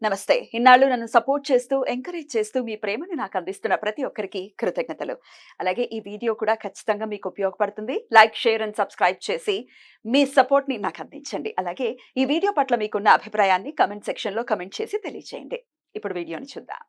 నమస్తే. ఇన్నాళ్ళు నన్ను సపోర్ట్ చేస్తూ, ఎంకరేజ్ చేస్తూ మీ ప్రేమని నాకు అందిస్తున్న ప్రతి ఒక్కరికి కృతజ్ఞతలు. అలాగే ఈ వీడియో కూడా ఖచ్చితంగా మీకు ఉపయోగపడుతుంది. లైక్, షేర్ అండ్ సబ్స్క్రైబ్ చేసి మీ సపోర్ట్‌ని నాకు అందించండి. అలాగే ఈ వీడియో పట్ల మీకున్న అభిప్రాయాన్ని కామెంట్ సెక్షన్‌లో కామెంట్ చేసి తెలియజేయండి. ఇప్పుడు వీడియోని చూద్దాం.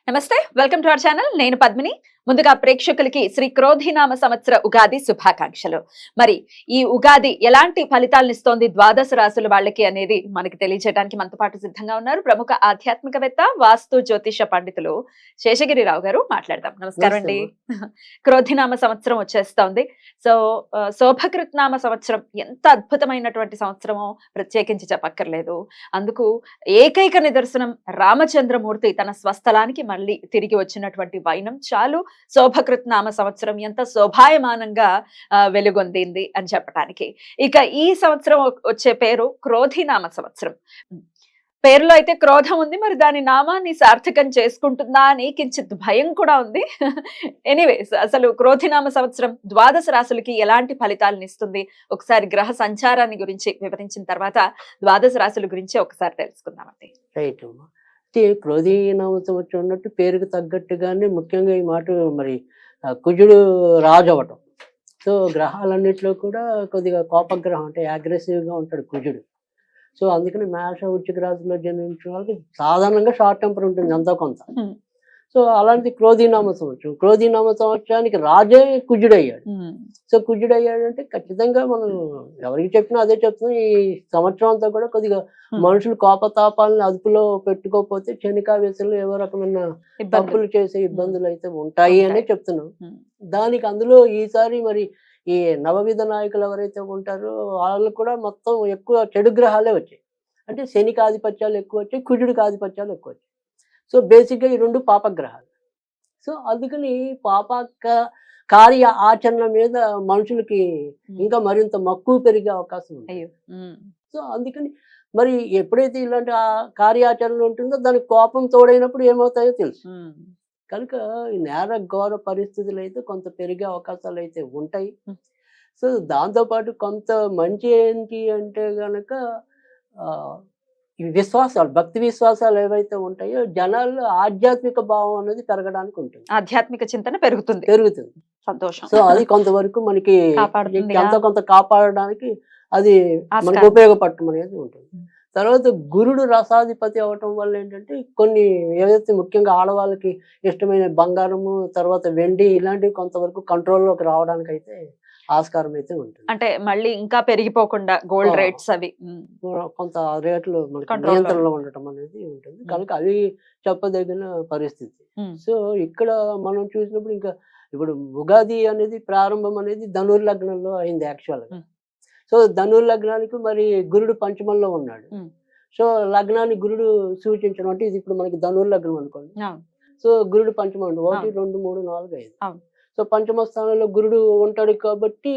నమస్తే, వెల్కమ్ టు అవర్ ఛానల్. నేను పద్మిని. ముందుగా ప్రేక్షకులకి శ్రీ క్రోధినామ సంవత్సర ఉగాది శుభాకాంక్షలు. మరి ఈ ఉగాది ఎలాంటి ఫలితాలను ఇస్తోంది ద్వాదశ రాశుల వాళ్ళకి అనేది మనకి తెలియజేయడానికి మనతో పాటు సిద్ధంగా ఉన్నారు ప్రముఖ ఆధ్యాత్మికవేత్త, వాస్తు జ్యోతిష పండితులు శేషగిరిరావు గారు. మాట్లాడదాం. నమస్కారం అండి. క్రోధినామ సంవత్సరం వచ్చేస్తోంది. సో శోభకృత్నామ సంవత్సరం ఎంత అద్భుతమైనటువంటి సంవత్సరమో ప్రత్యేకించి చెప్పక్కర్లేదు. అందుకు ఏకైక నిదర్శనం రామచంద్రమూర్తి తన స్వస్థలానికి మళ్ళీ తిరిగి వచ్చినటువంటి వైనం చాలు శోభకృత్నామ సంవత్సరం ఎంత శోభాయమానంగా వెలుగొందింది అని చెప్పడానికి. ఇక ఈ సంవత్సరం వచ్చే పేరు క్రోధినామ సంవత్సరం. పేరులో అయితే క్రోధం ఉంది, మరి దాని నామాన్ని సార్థకం చేసుకుంటుందా అని కించిత్ భయం కూడా ఉంది. ఎనీవేస్, అసలు క్రోధినామ సంవత్సరం ద్వాదశ రాశులకి ఎలాంటి ఫలితాలను ఇస్తుంది ఒకసారి గ్రహ సంచారాన్ని గురించి వివరించిన తర్వాత ద్వాదశ రాశుల గురించి ఒకసారి తెలుసుకుందామండి. రైట్ అమ్మా. క్రోధీనామ సంవత్సరం ఉన్నట్టు పేరుకు తగ్గట్టుగానే ముఖ్యంగా ఈ మాట మరి కుజుడు రాజు అవటం. సో గ్రహాలన్నింటిలో కూడా కొద్దిగా కోపగ్రహం, అంటే అగ్రెసివ్గా ఉంటాడు కుజుడు. సో అందుకని మేష, వృశ్చిక రాశిలో జన్మించిన వాళ్ళకి సాధారణంగా షార్ట్ టెంపర్ ఉంటుంది ఎంతో కొంత. సో అలాంటి క్రోధీనామ సంవత్సరం, క్రోధీనామ సంవత్సరానికి రాజే కుజుడయ్యాడు. సో కుజుడయ్యాడంటే ఖచ్చితంగా మనం ఎవరికి చెప్పినా అదే చెప్తున్నాం. ఈ సంవత్సరం అంతా కూడా కొద్దిగా మనుషులు కోపతాపాలను అదుపులో పెట్టుకోకపోతే క్షణికావేశంలో ఏవో రకమైన తప్పులు చేసే ఇబ్బందులు అయితే ఉంటాయి అనే చెప్తున్నాం. దానికి అందులో ఈసారి మరి ఈ నవవిధ నాయకులు ఎవరైతే ఉంటారో వాళ్ళు కూడా మొత్తం ఎక్కువ చెడు గ్రహాలే వచ్చాయి. అంటే శనికి ఆధిపత్యాలు ఎక్కువ వచ్చాయి, కుజుడికి ఆధిపత్యాలు ఎక్కువ వచ్చాయి. సో బేసిక్గా ఈ రెండు పాపగ్రహాలు. సో అందుకని కార్య ఆచరణ మీద మనుషులకి ఇంకా మరింత మక్కువ పెరిగే అవకాశం ఉంది. సో అందుకని మరి ఎప్పుడైతే ఇలాంటి కార్యాచరణ ఉంటుందో దానికి కోపం తోడైనప్పుడు ఏమవుతాయో తెలుసు. కనుక ఈ నేర ఘోర పరిస్థితులు అయితే కొంత పెరిగే అవకాశాలు అయితే ఉంటాయి. సో దాంతోపాటు కొంత మంచి ఏంటి అంటే గనక ఈ విశ్వాసాలు, భక్తి విశ్వాసాలు ఏవైతే ఉంటాయో జనాల్లో ఆధ్యాత్మిక భావం అనేది పెరగడానికి ఉంటుంది. ఆధ్యాత్మిక చింతన పెరుగుతుంది. సంతోషం. సో అది కొంతవరకు మనకి ఎంతో కొంత కాపాడడానికి అది మనకు ఉపయోగపడటం అనేది ఉంటుంది. తర్వాత గురుడు రసాధిపతి అవటం వల్ల ఏంటంటే కొన్ని ఏదైతే ముఖ్యంగా ఆడవాళ్ళకి ఇష్టమైన బంగారము, తర్వాత వెండి ఇలాంటివి కొంతవరకు కంట్రోల్లోకి రావడానికి అయితే ఆస్కారం అయితే ఉంటుంది. అంటే మళ్ళీ ఇంకా పెరిగిపోకుండా గోల్డ్ రేట్స్ అవి కొంత రేట్లు మనకి నియంత్రణలో ఉండటం అనేది ఉంటుంది. కనుక అవి చెప్పదగిన పరిస్థితి. సో ఇక్కడ మనం చూసినప్పుడు ఇంకా ఇప్పుడు ఉగాది అనేది ప్రారంభం అనేది ధనుర్ లగ్నంలో అయింది యాక్చువల్గా. సో ధనుర్ లగ్నానికి మరి గురుడు పంచమంలో ఉన్నాడు. సో లగ్నాన్ని గురుడు సూచించడం అంటే ఇది ఇప్పుడు మనకి ధనుర్ లగ్నం అనుకోండి. సో గురుడు పంచమం 1, 2, 3, 4, 5. సో పంచమ స్థానంలో గురుడు ఉంటాడు కాబట్టి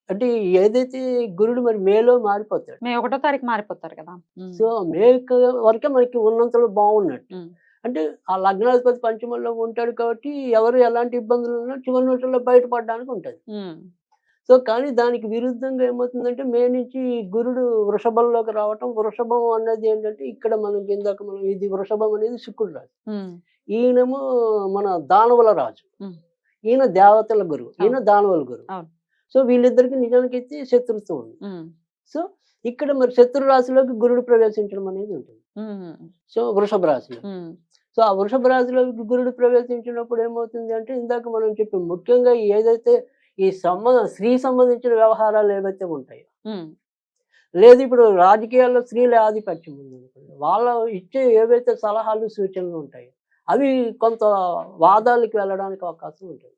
అంటే ఏదైతే గురుడు మరి మేలో మారిపోతాడు. మే 1వ తారీఖు మారిపోతారు కదా. సో మే వరకే మనకి ఉన్నంతలో బాగున్నట్టు. అంటే ఆ లగ్నాధిపతి పంచమంలో ఉంటాడు కాబట్టి ఎవరు ఎలాంటి ఇబ్బందులు ఉన్నా చివరి నిమిషంలో బయటపడడానికి ఉంటుంది. సో కానీ దానికి విరుద్ధంగా ఏమవుతుందంటే మే నుంచి గురుడు వృషభంలోకి రావటం. వృషభం అన్నది ఏంటంటే ఇక్కడ మనకి ఇందాక మనం ఇది వృషభం అనేది శుక్రుడు రాజు, ఈయనేమో మన దానవుల రాజు, ఈయన దేవతల గురువు, ఈయన దానవుల గురువు. సో వీళ్ళిద్దరికి నిజానికైతే శత్రుత్వం ఉంది. సో ఇక్కడ మరి శత్రు రాశిలోకి గురుడు ప్రవేశించడం అనేది ఉంటుంది. సో వృషభ రాశిలో. సో ఆ వృషభ రాశిలోకి గురుడు ప్రవేశించినప్పుడు ఏమవుతుంది అంటే ఇందాక మనం చెప్పాం ముఖ్యంగా ఏదైతే ఈ స్త్రీ సంబంధించిన వ్యవహారాలు ఏవైతే ఉంటాయో, లేదు ఇప్పుడు రాజకీయాల్లో స్త్రీల ఆధిపత్యం ఉంది, వాళ్ళ ఇచ్చే ఏవైతే సలహాలు సూచనలు ఉంటాయో అవి కొంత వాదాలకు వెళ్ళడానికి అవకాశం ఉంటుంది.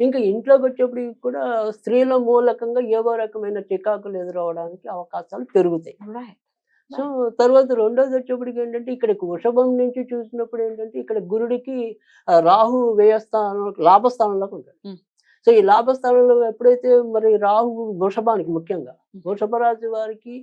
ఇంకా ఇంట్లోకి వచ్చేప్పుడు కూడా స్త్రీల మూలకంగా ఏవో రకమైన చికాకులు ఎదురవడానికి అవకాశాలు పెరుగుతాయి. సో తర్వాత రెండోది వచ్చేప్పటికి ఏంటంటే ఇక్కడ వృషభం నుంచి చూసినప్పుడు ఏంటంటే ఇక్కడ గురుడికి రాహు వ్యయస్థానం లాభస్థానంలోకి ఉంటాడు. సో ఈ లాభస్థానంలో ఎప్పుడైతే మరి రాహు వృషభానికి ముఖ్యంగా వృషభ రాశి వారికి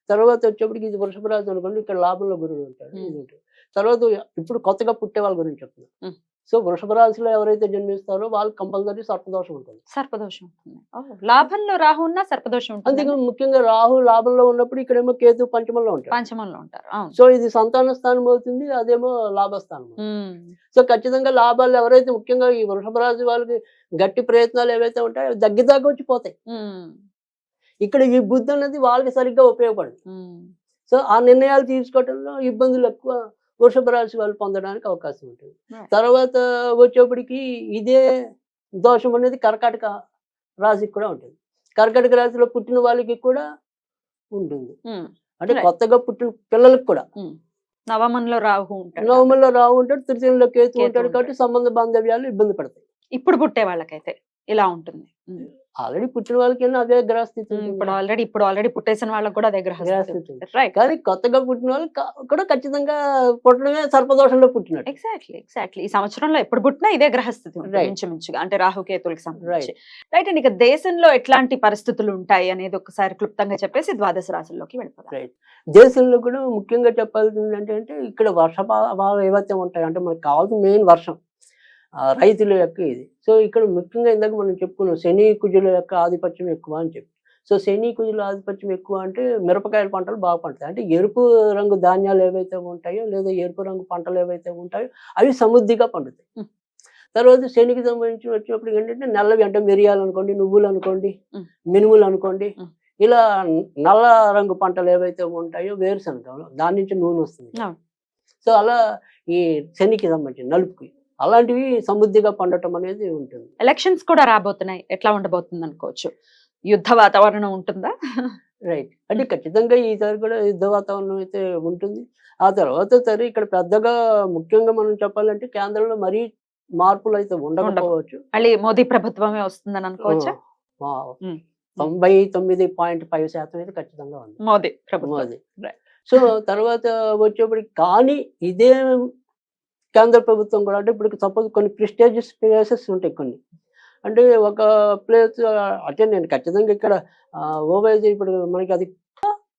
తర్వాత వచ్చేప్పటికి ఇది వృషభ రాశి అనుకోండి, ఇక్కడ లాభంలో గురుడు ఉంటాడు. ఇది ఉంటుంది. తర్వాత ఇప్పుడు కొత్తగా పుట్టే వాళ్ళ గురించి చెప్తున్నాను. సో వృషభ రాశిలో ఎవరైతే జన్మిస్తారో వాళ్ళు కంపల్సరీ సర్పదోషం ఉంటుంది. సర్పదోషం ఉంటుంది. లాభంలో రాహు ఉన్నా సర్పదోషం ఉంటుంది. అందుకే ముఖ్యంగా రాహు లాభంలో ఉన్నప్పుడు ఇక్కడేమో కేతు పంచమంలో ఉంటారు. పంచమంలో ఉంటారు. అవును. సో ఇది సంతాన స్థానం అవుతుంది, అదేమో లాభస్థానం. ఉమ్. సో ఖచ్చితంగా లాభాలు ఎవరైతే ముఖ్యంగా ఈ వృషభ రాశి వాళ్ళకి గట్టి ప్రయత్నాలు ఏవైతే ఉంటాయో అవి దగ్గర వచ్చి పోతాయి. ఉమ్. ఇక్కడ ఈ బుద్ధి అనేది వాళ్ళకి సరిగ్గా ఉపయోగపడదు. ఉమ్. సో ఆ నిర్ణయాలు తీసుకోవడంలో ఇబ్బందులు ఎక్కువ వృషభ రాశి వాళ్ళు పొందడానికి అవకాశం ఉంటుంది. Right. తర్వాత వచ్చేప్పటికి ఇదే దోషం అనేది కర్కాటక రాశికి కూడా ఉంటుంది. కర్కాటక రాశిలో పుట్టిన వాళ్ళకి కూడా ఉంటుంది. ఉమ్. అంటే Right. కొత్తగా పుట్టిన పిల్లలకు కూడా ఉమ్. నవమంలో రాహు ఉంటాడు. నవమంలో రావు ఉంటాడు, తృతీయంలో కేతు కేతు ఉంటాడు, కాబట్టి సంబంధ బాంధవ్యాలు ఇబ్బంది పడతాయి. ఇప్పుడు పుట్టే వాళ్ళకైతే ఇలా ఉంటుంది. ఆల్రెడీ పుట్టిన వాళ్ళకి అదే గ్రహస్థితి ఉంటుంది. ఇప్పుడు ఆల్రెడీ పుట్టేసిన వాళ్ళకి కూడా అదే గ్రహ గ్రహస్థితి ఉంది. రైట్. కానీ కొత్తగా పుట్టిన వాళ్ళు కూడా ఖచ్చితంగా పుట్టడమే సర్పదోషంలో పుట్టినట్టు. ఎగ్జాక్ట్లీ ఈ సంవత్సరంలో ఎప్పుడు పుట్టినా ఇదే గ్రహస్థితి ఉంటుంది Right. ఇంచుమించుగా, అంటే రాహుకేతులకు సంబంధించి. రైట్ అండి. ఇక దేశంలో ఎట్లాంటి పరిస్థితులు ఉంటాయి అనేది ఒకసారి క్లుప్తంగా చెప్పేసి ద్వాదశ రాశుల్లోకి వెళ్ళిపోదాం. రైట్. దేశంలో కూడా ముఖ్యంగా చెప్పాల్సింది అంటే ఇక్కడ వర్షపాతాలు ఏవైతే ఉంటాయి అంటే మనకు కావాల్సిన మెయిన్ వర్షం, రైతుల యొక్క ఇది. సో ఇక్కడ ముఖ్యంగా ఇందాక మనం చెప్పుకున్నాం శని కుజుల యొక్క ఆధిపత్యం ఎక్కువ అని చెప్పి. సో శని కుజుల ఆధిపత్యం ఎక్కువ అంటే మిరపకాయల పంటలు బాగా పండుతాయి. అంటే ఎరుపు రంగు ధాన్యాలు ఏవైతే ఉంటాయో లేదా ఎరుపు రంగు పంటలు ఏవైతే ఉంటాయో అవి సమృద్ధిగా పండుతాయి. తర్వాత శనికి సంబంధించి వచ్చినప్పుడు ఏంటంటే నల్లవి అంటే మిరియాలు అనుకోండి, నువ్వులు అనుకోండి, మినుములు అనుకోండి, ఇలా నల్ల రంగు పంటలు ఏవైతే ఉంటాయో వేరుశనగ దాని నుంచి నూనె వస్తుంది. సో అలా ఈ శనికి సంబంధించి నలుపుకి అలాంటివి సమృద్ధిగా పండటం అనేది ఉంటుంది. ఎలక్షన్స్ కూడా రాబోతున్నాయి, ఎట్లా ఉండబోతుంది అనుకోవచ్చు? యుద్ధ వాతావరణం ఉంటుందా? రైట్. అంటే ఖచ్చితంగా ఈసారి కూడా యుద్ధ వాతావరణం అయితే ఉంటుంది. ఆ తర్వాత సరే ఇక్కడ పెద్దగా ముఖ్యంగా మనం చెప్పాలంటే కేంద్రంలో మరీ మార్పులు అయితే ఉండకపోవచ్చు. మళ్ళీ మోదీ ప్రభుత్వమే వస్తుందని అనుకోవచ్చా? 99.5% అయితే ఖచ్చితంగా ఉంది మోదీ ప్రభుత్వం. మోదీ. సో తర్వాత వచ్చేప్పటికి కానీ ఇదే కేంద్ర ప్రభుత్వం కూడా అంటే ఇప్పుడు సపోజ్ కొన్ని ప్రెస్టీజియస్ ప్లేసెస్ ఉంటాయి కొన్ని. అంటే ఒక ప్లేస్ అంటే నేను ఖచ్చితంగా ఇక్కడ ఓవైసీ ఇప్పుడు మనకి అది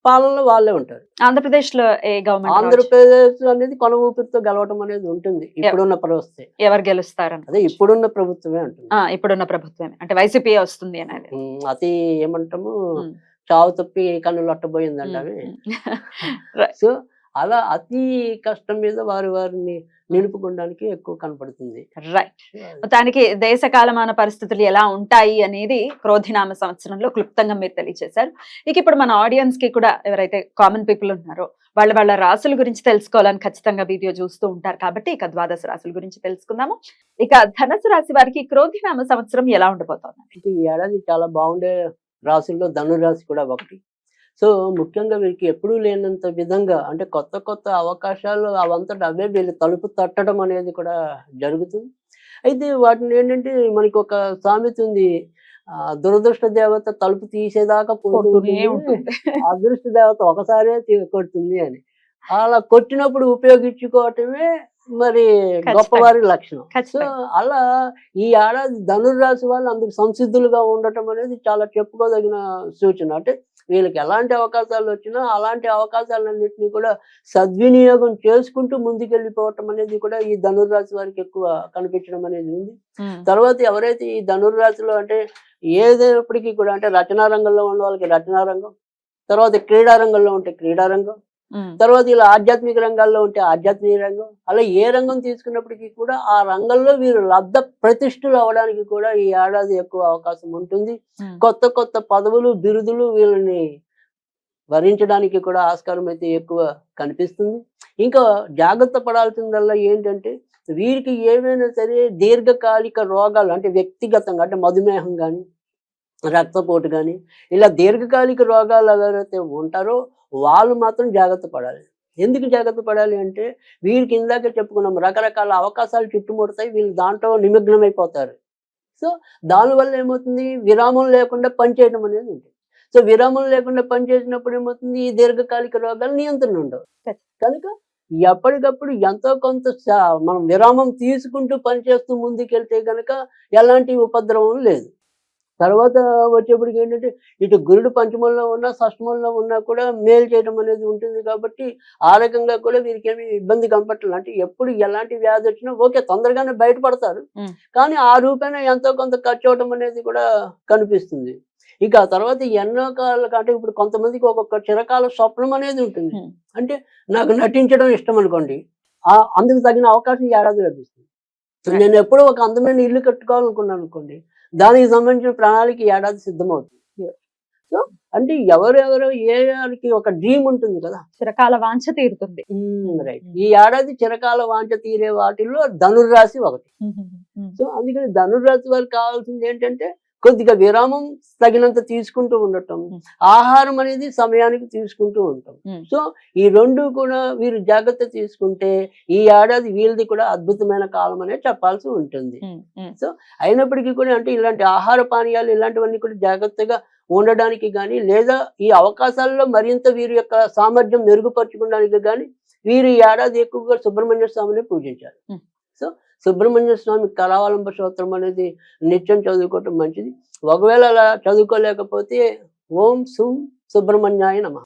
పాలనలో వాళ్ళే ఉంటారు. ఆంధ్రప్రదేశ్ లో ఏ గవర్నమెంట్? ఆంధ్రప్రదేశ్ అనేది కొన ఊపిరితో గెలవటం అనేది ఉంటుంది ఇప్పుడున్న పరిస్థితి. ఎవరు గెలుస్తారని? అదే ఇప్పుడున్న ప్రభుత్వమే ఉంటుంది. ఇప్పుడున్న ప్రభుత్వమే అంటే వైసీపీ వస్తుంది అనేది. అతి ఏమంటాము చావు తప్పి కన్నులు అట్టబోయిందండి అవి. సో అలా అతి కష్టం మీద వారిని నిలుపుకోవడానికి ఎక్కువ కనపడుతుంది. రైట్. మొత్తానికి దేశ కాలమాన పరిస్థితులు ఎలా ఉంటాయి అనేది క్రోధినామ సంవత్సరంలో క్లుప్తంగా మీరు తెలియజేశారు. ఇక ఇప్పుడు మన ఆడియన్స్ కి కూడా ఎవరైతే కామన్ పీపుల్ ఉన్నారో వాళ్ళ రాసుల గురించి తెలుసుకోవాలని ఖచ్చితంగా వీడియో చూస్తూ ఉంటారు కాబట్టి ఇక ద్వాదశ రాశుల గురించి తెలుసుకుందాము. ఇక ధనుసు రాశి వారికి క్రోధినామ సంవత్సరం ఎలా ఉండబోతోంది? ఈ ఏడాది చాలా బాగుండే రాశుల్లో ధనురాశి కూడా ఒకటి. సో ముఖ్యంగా వీరికి ఎప్పుడూ లేనంత విధంగా అంటే కొత్త అవకాశాలు అవంతట అవే వీళ్ళు తలుపు తట్టడం అనేది కూడా జరుగుతుంది. అయితే వాటిని ఏంటంటే మనకి ఒక సామెత ఉంది, దురదృష్ట దేవత తలుపు తీసేదాకా కొడుతూనే ఉంటుంది, అదృష్ట దేవత ఒకసారే కొడుతుంది అని. అలా కొట్టినప్పుడు ఉపయోగించుకోవటమే మరి గొప్పవారి లక్షణం. సో అలా ఈ ఏడాది ధనుర్రాశి వాళ్ళు అందుకు సంసిద్ధులుగా ఉండటం అనేది చాలా చెప్పుకోదగిన సూచన. అంటే వీళ్ళకి ఎలాంటి అవకాశాలు వచ్చినా అలాంటి అవకాశాలన్నింటినీ కూడా సద్వినియోగం చేసుకుంటూ ముందుకెళ్ళిపోవటం అనేది కూడా ఈ ధనుర్రాశి వారికి ఎక్కువ కనిపించడం అనేది ఉంది. తర్వాత ఎవరైతే ఈ ధనుర్రాశిలో అంటే ఏదైనప్పటికీ కూడా అంటే రచనా రంగంలో ఉన్న వాళ్ళకి రచనా రంగం, తర్వాత క్రీడా రంగంలో ఉంటే క్రీడా రంగం, తర్వాత ఇలా ఆధ్యాత్మిక రంగాల్లో ఉంటే ఆధ్యాత్మిక రంగం, అలా ఏ రంగం తీసుకున్నప్పటికీ కూడా ఆ రంగంలో వీరు లబ్ధ ప్రతిష్ఠులు అవడానికి కూడా ఈ ఏడాది ఎక్కువ అవకాశం ఉంటుంది. కొత్త పదవులు బిరుదులు వీళ్ళని వరించడానికి కూడా ఆస్కారం అయితే ఎక్కువ కనిపిస్తుంది. ఇంకా జాగ్రత్త పడాల్సిందల్లా ఏంటంటే వీరికి ఏమైనా సరే దీర్ఘకాలిక రోగాలు అంటే వ్యక్తిగతంగా అంటే మధుమేహం కానీ రక్తపోటు కానీ ఇలా దీర్ఘకాలిక రోగాలు ఎవరైతే ఉంటారో వాళ్ళు మాత్రం జాగ్రత్త పడాలి. ఎందుకు జాగ్రత్త పడాలి అంటే వీరికి ఇందాక చెప్పుకున్నాం రకరకాల అవకాశాలు చుట్టుముడతాయి, వీళ్ళు దాంట్లో నిమగ్నమైపోతారు. సో దానివల్ల ఏమవుతుంది, విరామం లేకుండా పనిచేయడం అనేది ఉంటుంది. సో విరామం లేకుండా పనిచేసినప్పుడు ఏమవుతుంది, ఈ దీర్ఘకాలిక రోగాలు నియంత్రణ ఉండవు. కనుక ఎప్పటికప్పుడు ఎంతో కొంత మనం విరామం తీసుకుంటూ పనిచేస్తూ ముందుకెళ్తే కనుక ఎలాంటి ఉపద్రవం లేదు. తర్వాత వచ్చేప్పటికి ఏంటంటే ఇటు గురుడు పంచమంలో ఉన్నా షష్టమంలో ఉన్నా కూడా మేలు చేయడం అనేది ఉంటుంది కాబట్టి ఆ రకంగా కూడా వీరికి ఏమి ఇబ్బంది కనపట్లేదు. అంటే ఎప్పుడు ఎలాంటి వ్యాధి వచ్చినా ఓకే తొందరగానే బయటపడతారు. ఉమ్. కానీ ఆ రూపేణ ఎంతో కొంత ఖర్చు అవడం అనేది కూడా కనిపిస్తుంది. ఇక ఆ తర్వాత ఎన్నో కాలం అంటే ఇప్పుడు కొంతమందికి ఒక్కొక్క చిరకాల స్వప్నం అనేది ఉంటుంది. ఉమ్. అంటే నాకు నటించడం ఇష్టం అనుకోండి. అందుకు తగిన అవకాశం ఈ ఏడాది లభిస్తుంది. Right. నేను ఎప్పుడో ఒక అందమైన ఇల్లు కట్టుకోవాలనుకున్నాను అనుకోండి. దానికి సంబంధించిన ప్రణాళిక ఈ ఏడాది సిద్ధమవుతుంది. Yeah. సో అంటే ఎవరెవరు ఏకి ఒక డ్రీమ్ ఉంటుంది కదా. చిరకాల వాంఛ తీరుతుంది. రైట్. ఈ ఏడాది చిరకాల వాంఛ తీరే వాటిల్లో ధనుర్రాశి ఒకటి. సో అందుకని ధనుర్రాశి వారికి కావాల్సింది ఏంటంటే కొద్దిగా విరామం తగినంత తీసుకుంటూ ఉండటం, ఆహారం అనేది సమయానికి తీసుకుంటూ ఉంటాం. సో ఈ రెండు కూడా వీరు జాగ్రత్త తీసుకుంటే ఈ ఏడాది వీళ్ళది కూడా అద్భుతమైన కాలం అనేది చెప్పాల్సి ఉంటుంది. సో అయినప్పటికీ కూడా అంటే ఇలాంటి ఆహార పానీయాలు ఇలాంటివన్నీ కూడా జాగ్రత్తగా ఉండడానికి కానీ లేదా ఈ అవకాశాల్లో మరింత వీరి యొక్క సామర్థ్యం మెరుగుపరచుకోవడానికి కానీ వీరు ఈ ఏడాది ఎక్కువగా సుబ్రహ్మణ్య స్వామిని పూజించారు. సో సుబ్రహ్మణ్య స్వామి కరావలంబ స్తోత్రం అనేది నిత్యం చదువుకోవటం మంచిది. ఒకవేళ అలా చదువుకోలేకపోతే ఓం సుం సుబ్రహ్మణ్యాయ నమః,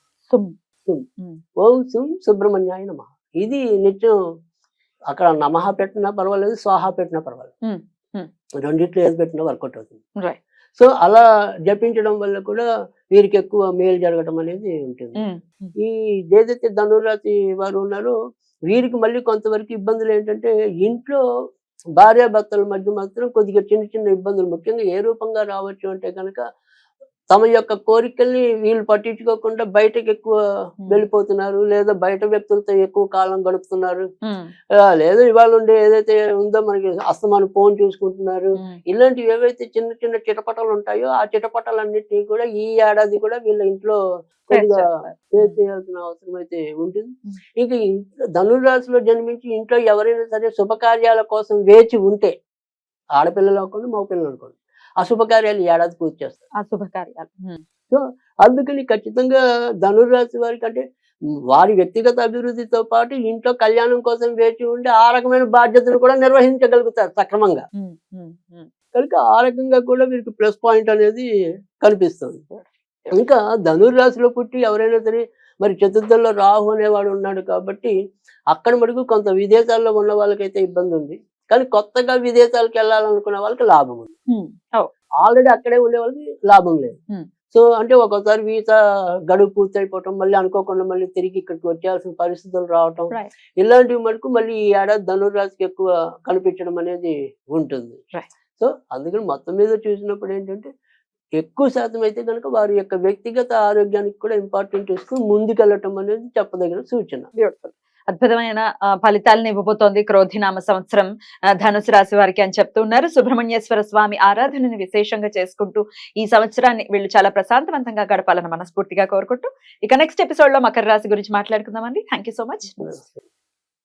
ఓం సుం సుబ్రహ్మణ్యాయ నమః ఇది నిత్యం అక్కడ నమః పెట్టినా పర్వాలేదు, స్వాహ పెట్టినా పర్వాలేదు, రెండిట్లో ఏది పెట్టినా వర్కౌట్ అవుతుంది. సో అలా జపించడం వల్ల కూడా వీరికి ఎక్కువ మేలు జరగడం అనేది ఉంటుంది. ఈ ఏదైతే ధనురాశి వారు ఉన్నారో వీరికి మళ్ళీ కొంతవరకు ఇబ్బందులు ఏంటంటే ఇంట్లో భార్యాభర్తల మధ్య మాత్రం కొద్దిగా చిన్న చిన్న ఇబ్బందులు ముఖ్యంగా ఏ రూపంగా రావచ్చు అంటే కనుక తమ యొక్క కోరికల్ని వీళ్ళు పట్టించుకోకుండా బయటకు ఎక్కువ వెళ్ళిపోతున్నారు, లేదా బయట వ్యక్తులతో ఎక్కువ కాలం గడుపుతున్నారు, లేదా ఇవాళ ఉండే ఏదైతే ఉందో మనకి అస్తమానం ఫోన్ చూసుకుంటున్నారు. ఇలాంటివి ఏవైతే చిన్న చిన్న చిటపటలు ఉంటాయో ఆ చిటపటలన్నిటినీ కూడా ఈ ఏడాది కూడా వీళ్ళ ఇంట్లో కొద్దిగా ఫేస్ చేయాల్సిన అవసరం అయితే ఉంటుంది. ఇంకా ధనురాశిలో జన్మించి ఇంట్లో ఎవరైనా సరే శుభకార్యాల కోసం వేచి ఉంటే ఆడపిల్లలు అనుకోండి మగపిల్లలు అనుకోండి ఆ శుభకార్యాలు ఏడాది పూర్తి చేస్తారు. ఆ శుభకార్యాలు. సో అందుకని ఖచ్చితంగా ధనుర్రాశి వారికి అంటే వారి వ్యక్తిగత అభివృద్ధితో పాటు ఇంట్లో కళ్యాణం కోసం వేచి ఉండి ఆ రకమైన బాధ్యతను కూడా నిర్వహించగలుగుతారు సక్రమంగా. కనుక ఆ రకంగా కూడా వీరికి ప్లస్ పాయింట్ అనేది కనిపిస్తుంది. ఇంకా ధనుర్రాశిలో పుట్టి ఎవరైనా సరే మరి చతుర్థంలో రాహు అనేవాడు ఉన్నాడు కాబట్టి అక్కడ మటుకు కొంత విదేశాల్లో ఉన్న వాళ్ళకైతే ఇబ్బంది ఉంది. కానీ కొత్తగా విదేశాలకు వెళ్ళాలనుకునే వాళ్ళకి లాభం ఉంది. ఆల్రెడీ అక్కడే ఉండే వాళ్ళకి లాభం లేదు. సో అంటే ఒక్కోసారి వీసా గడువు పూర్తి అయిపోవటం, మళ్ళీ అనుకోకుండా మళ్ళీ తిరిగి ఇక్కడికి వచ్చేయాల్సిన పరిస్థితులు రావటం, ఇలాంటివి మటుకు మళ్ళీ ఈ ఏడాది ధనుర్రాశికి ఎక్కువ కనిపించడం అనేది ఉంటుంది. సో అందుకని మొత్తం మీద చూసినప్పుడు ఏంటంటే ఎక్కువ శాతం అయితే కనుక వారి యొక్క వ్యక్తిగత ఆరోగ్యానికి కూడా ఇంపార్టెంట్ ఇస్తూ ముందుకెళ్ళటం అనేది చెప్పదగిన సూచన. బ్యూటిఫుల్. అద్భుతమైన ఫలితాలను ఇవ్వబోతోంది క్రోధినామ సంవత్సరం ధనుసు రాశి వారికి అని చెప్తూ ఉన్నారు. సుబ్రహ్మణ్యేశ్వర స్వామి ఆరాధనని విశేషంగా చేసుకుంటూ ఈ సంవత్సరాన్ని వీళ్ళు చాలా ప్రశాంతవంతంగా గడపాలని మనస్ఫూర్తిగా కోరుకుంటూ ఇక నెక్స్ట్ ఎపిసోడ్ లో మకర రాశి గురించి మాట్లాడుకుందామండి. Thank you so much.